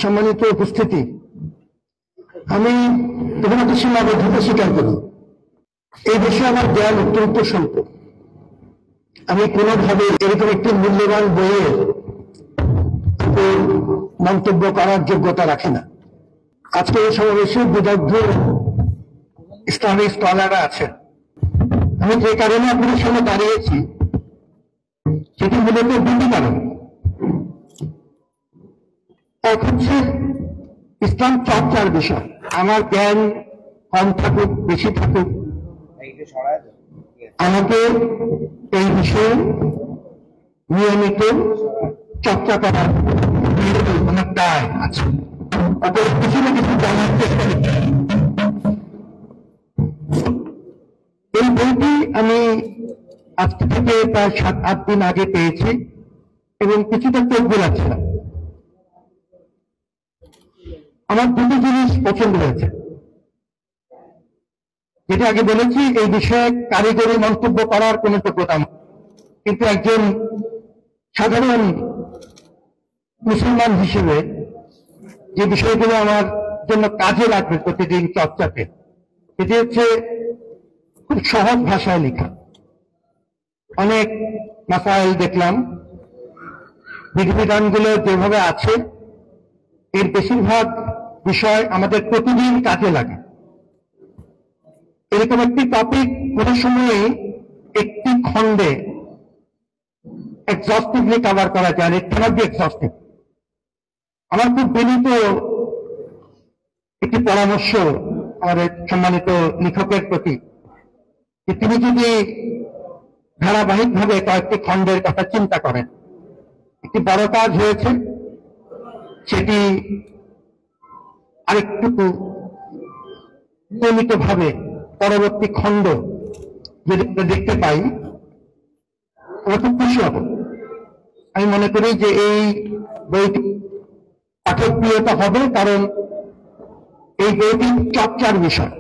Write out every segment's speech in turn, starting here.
সম্মানিত উপস্থিতি, আমি তোমার সীমাবদ্ধতা স্বীকার করি। এই বিষয়ে আমার জ্ঞান অত্যন্ত স্বল্প। আমি কোনোভাবে এরকম একটি মূল্যবান বইয়ের মন্তব্য করার যোগ্যতা রাখি না। আজকে এই সমাবেশে বিদগ্ধ ইসলামিক স্কলাররা আছেন। আমি যে কারণে আপনাদের সামনে দাঁড়িয়েছি সেটি মূলত দুটি কারণ। এক হচ্ছে ইসলাম চর্চার বিষয়। আমার জ্ঞান কম থাকুক বেশি থাকুক, আমাকে এই বিষয়ে নিয়মিত চর্চা করার অনেক দায় আছে। ওদের কিছু না কিছু জানার চেষ্টা করতে। এই বইটি আমি আজকে থেকে প্রায় 7-8 দিন আগে পেয়েছি এবং কিছুটা চোখ বোলাচ্ছিলাম। আমার দুটো জিনিস পছন্দ হয়েছে। যেটা আগে বলেছি, এই বিষয়ে কারিগরি মন্তব্য করার কোন যোগ্যতা নেই, কিন্তু একজন সাধারণ মুসলমান হিসেবে যে বিষয়গুলো আমার জন্য কাজে লাগবে প্রতিদিন চর্চাতে, সেটি হচ্ছে খুব সহজ ভাষায় লেখা। অনেক মাসাইল দেখলাম, বিধিবিধানগুলো যেভাবে আছে এর বেশিরভাগ বিষয় আমাদের প্রতিদিন কাজে লাগে। এরকম একটি টপিক কোনো সময় একটি খণ্ডে এক্সস্টিভলি কভার করা যায়, ইট ক্যানট বি এক্সস্টিভ। আমার খুব বিনীত একটি পরামর্শ আমাদের সম্মানিত লেখকের প্রতি, যে তিনি যদি ধারাবাহিকভাবে কয়েকটি খণ্ডের কথা চিন্তা করেন। একটি বড় কাজ হয়েছে, সেটি আরেকটু নিয়মিতভাবে পরবর্তী খণ্ড যদি দেখতে পাই, আমরা খুব খুশি হব। আমি মনে করি যে এই বইটি পাঠকপ্রিয়তা হবে, কারণ এই বইটি চর্চার বিষয়।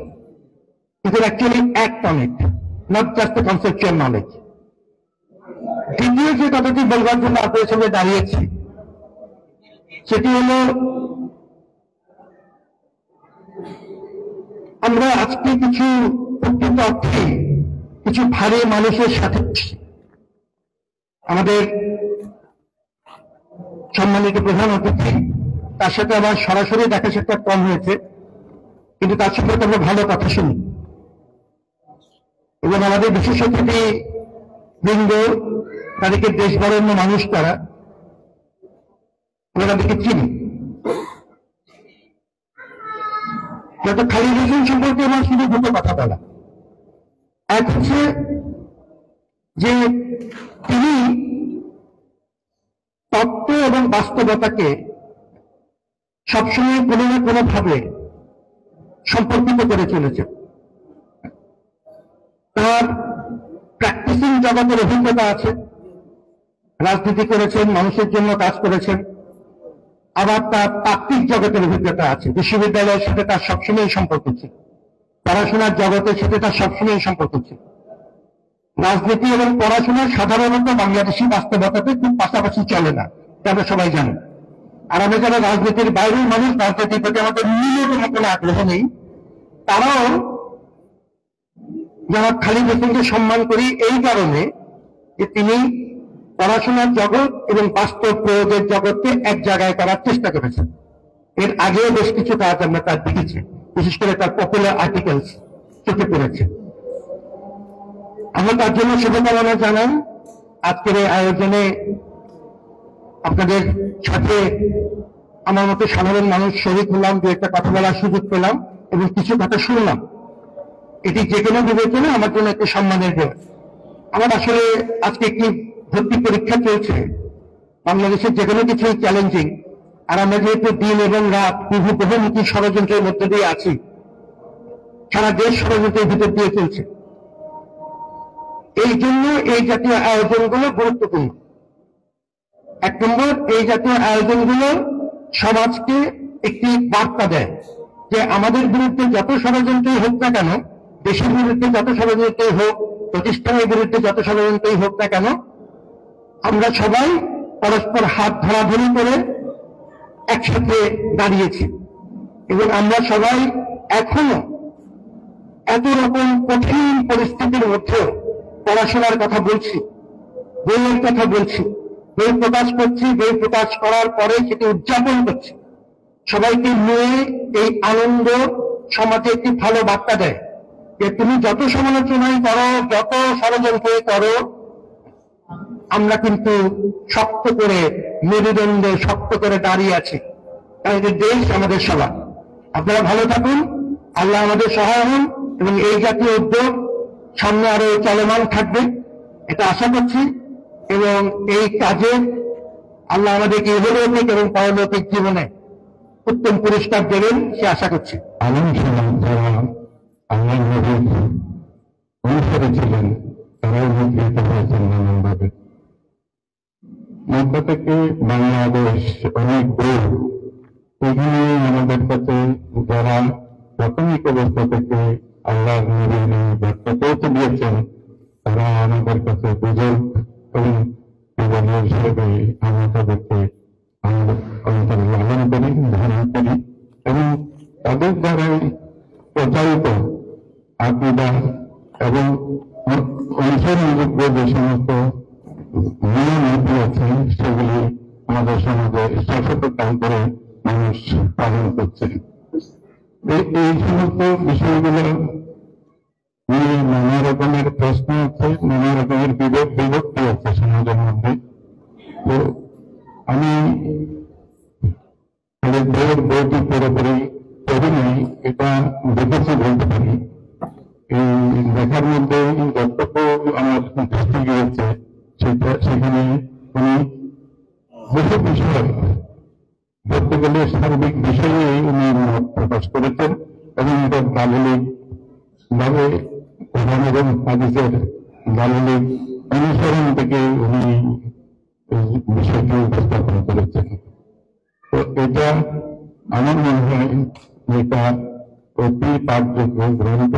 It will actually act on it, not just the conceptual knowledge. দ্বিতীয় যে কথাটি বলবার জন্য আপনাদের সঙ্গে দাঁড়িয়েছি, সেটি হল আমরা আজকে কিছু প্রকৃত অর্থে কিছু ভারী মানুষের সাথে আমাদের সম্মানিত প্রধান অতিথি, তার সাথে আমার সরাসরি দেখা সাক্ষাৎ কম হয়েছে, কিন্তু তার সাথে আমরা ভালো কথা শুনি এবং আমাদের বিশেষ অতিথি বৃন্দ, তাদেরকে দেশ বরেণ্য মানুষ, তাদেরকে চিনি। ডক্টর খালিদ হোসেন সম্পর্কে আমার শুধু দুটো কথা বলা। এক হচ্ছে যে তিনি তত্ত্ব এবং বাস্তবতাকে সবসময় কোনো না কোনো ভাবে সম্পর্কিত করে চলেছে। তার প্র্যাকটিসিং জগতের অভিজ্ঞতা আছে, রাজনীতি করেছেন, মানুষের জন্য কাজ করেছেন, আবার তার তাত্ত্বিক জগতের অভিজ্ঞতা আছে। বিশ্ববিদ্যালয়ের সাথে তার সবসময় সম্পর্ক ছিল, পড়াশোনার জগতের সাথে তার সবসময় সম্পর্ক ছিল। রাজনীতি এবং পড়াশোনা সাধারণত বাংলাদেশি বাস্তবতাতে খুব পাশাপাশি চলে না, এটা আমরা সবাই জানি। আর আমরা যারা রাজনীতির বাইরের মানুষ, রাজনীতির প্রতি আমাদের ন্যূনতম কোনো আগ্রহ নেই, তারাও জনাব খালিদ হোসেনকে সম্মান করি এই কারণে যে তিনি পড়াশোনার জগৎ এবং বাস্তব প্রয়োগের জগৎকে এক জায়গায় করার চেষ্টা করেছেন। এর আগেও বেশ কিছু কাজ আমরা তার দেখেছি, বিশেষ করে তার পপুলার আর্টিকেলস চোখে পড়েছে। আমরা তার জন্য শুভকামনা জানাই। আজকের এই আয়োজনে আপনাদের সাথে আমার মতো সাধারণ মানুষ শরীক হলাম, দু একটা কথা বলার সুযোগ পেলাম এবং কিছু কথা শুনলাম। এটি যে কোনো বিবেচনা আমার জন্য একটি সম্মানের বিষয়। আমার আসলে আজকে একটি ভর্তি পরীক্ষা চলছে। বাংলাদেশের যে কোনো কিছুই চ্যালেঞ্জিং, আর আমরা যেহেতু দিন এবং রাত বহুমুখী ষড়যন্ত্রের মধ্যে দিয়ে আছি, সারা দেশ ষড়যন্ত্রের ভিতর দিয়ে চলছে। এই জন্য এই জাতীয় আয়োজনগুলো গুরুত্বপূর্ণ। এক নম্বর, এই জাতীয় আয়োজনগুলো সমাজকে একটি বার্তা দেয় যে আমাদের বিরুদ্ধে যত ষড়যন্ত্রই হোক না কেন, দেশের বিরুদ্ধে যত ষড়যন্ত্রই হোক, প্রতিষ্ঠানের বিরুদ্ধে যত ষড়যন্ত্রই হোক না কেন, আমরা সবাই পরস্পর হাত ধরাধরি করে একসাথে দাঁড়িয়েছি এবং আমরা সবাই এখনো এত রকম কঠিন পরিস্থিতির মধ্যেও পড়াশোনার কথা বলছি, বইয়ের কথা বলছি, বই প্রকাশ করছি, বই প্রকাশ করার পরে সেটি উদযাপন করছি। সবাইকে নিয়ে এই আনন্দ সমাজে একটি ভালো বার্তা দেয় যে তুমি যত সমালোচনাই করো, যত ষড়যন্ত্র করো, আমরা কিন্তু শক্ত করে মেরুদণ্ডে শক্ত করে দাঁড়িয়ে আছি। আমাদের দেশ, আমাদের সবার। আপনারা ভালো থাকুন, আল্লাহ আমাদের সহায় হন এবং এই জাতীয় উদ্যোগ সামনে আরো চলমান থাকবে এটা আশা করছি এবং এই কাজে আল্লাহ আমাদেরকে ইহলৌকিক এবং পরলৌকিক জীবনে উত্তম পুরস্কার দেবেন সে আশা করছি। আলম সমাজ যারা আল্লাহ নবীর অনুসারী ছিলেন তারাও মুদ্রিত হয়েছেন নানানভাবে। মধ্য থেকে বাংলাদেশ অনেক দূর, এখানে আমাদের কাছে যারা প্রাথমিক অবস্থা থেকে আল্লাহ নবীর বার্তা পৌঁছে দিয়েছেন তারা আমাদের কাছে বুঝুন এবং হিসেবে আমরা তাদেরকে অন্তরে লালন করি, ধারণ করি এবং তাদের দ্বারাই প্রচারিত আকীদা এবং অনুসরণযোগ্য যে সমস্ত নিয়মনীতি আছে সেগুলি আমাদের সমাজে শাশ্বত কাল করে মানুষ পালন করছে। এই সমস্ত বিষয়গুলো নিয়ে নানা রকমের প্রশ্ন আছে, নানা রকমের বিভক্তি আছে সমাজের মধ্যে। তো আমি বইটি পুরোপুরি পড়ি নাই, এটা দেখেছি বলতে পারি। এই দেখার মধ্যে যতটুকু আমার দৃষ্টি গিয়েছে সেখানে উনি বহু বিষয় ধরতে গেলে সার্বিক বিষয়ে উনি মত প্রকাশ করেছেন এবং এটা দালিলিক ভাবে কোরআন এবং হাদিসের দালিলিক অনুসরণ থেকে উনি বিষয়টি উপস্থাপন করেছেন। তো এটা আমার মনে হয় এটা অতি পাঠযোগ্য গ্রন্থ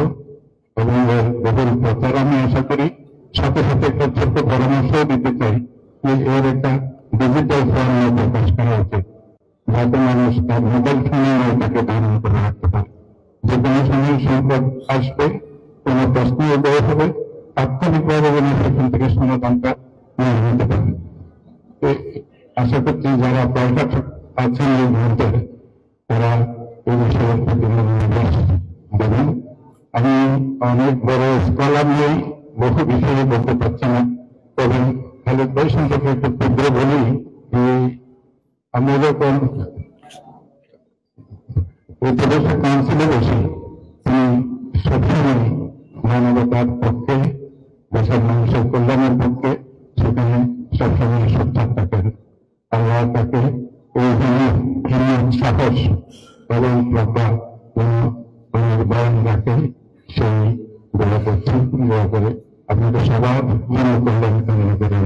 এবং এর বহুল প্রচার আমি আশা করি। সাথে সাথে একটা ছোট্ট পরামর্শও দিতে চাই যে এর একটা ডিজিটাল ফর্মে প্রকাশ করা উচিত, যাতে মানুষ তার মোবাইল ফোনে এটাকে ধারণ করে রাখতে পারে। যে কোনো সময় সংকট আসবে, কোনো প্রশ্ন উদয় হবে, তাৎক্ষণিকভাবে সেখান থেকে সমাধানটা নিয়ে নিতে পারে। আশা করছি যারা প্রকাশক আছেন এই গ্রন্থের তারা এই বিষয়ের প্রতি মনোনিবেশ দেবেন। আমি অনেক বড় স্কলার নেই, বহু বিষয়ে বলতে পারছি না, তবে খালেদ ভাই সম্পর্কে একটু ক্ষুদ্র বলি যে আমরা যখন উপদেষ্টা কাউন্সিলে বসি তিনি সবসময় মানবতার পক্ষে, দেশের মানুষের কল্যাণের পক্ষে সেখানে সবসময় সোচ্চার থাকেন। আল্লাহ তাকে এই সাহস এবং প্রজ্ঞা বয়ান রাখে, সেই দোয়া করছি। দোয়া করে আপনাদের সবার জন্য কল্যাণ কামনা করে